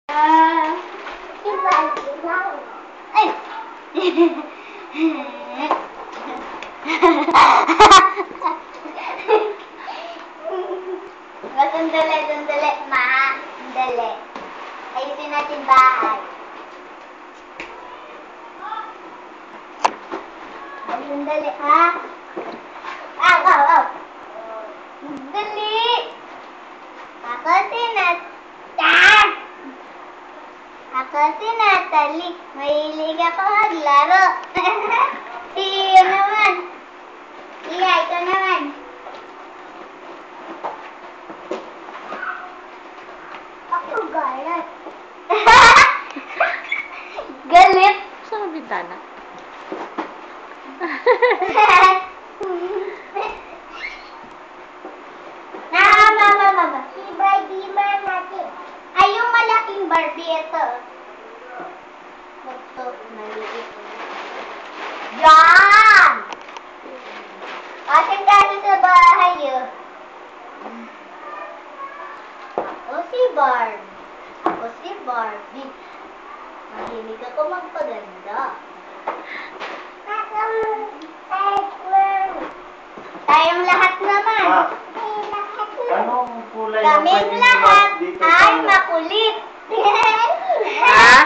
Ay! Sandali, sandali, ma. Sandali. Ayusin natin bahay. Sandali, ha? Aw, aw, aw. Sandali. Ako si Natalie. Mahilig ako maglaro. Iyo naman. Iya, ito naman. Ako galit. Galit? Saan ang bintana? Mama. Si Barbie man natin. Ay, yung malaking Barbie ito. Ito, maliit. Yan! Atin tayo sa bahay, oh. Ako si Barbie. Mahilig ako magpaganda. Tayong lahat naman. Anong kulay Kaming lahat dito ay tayo? makulit. Ha?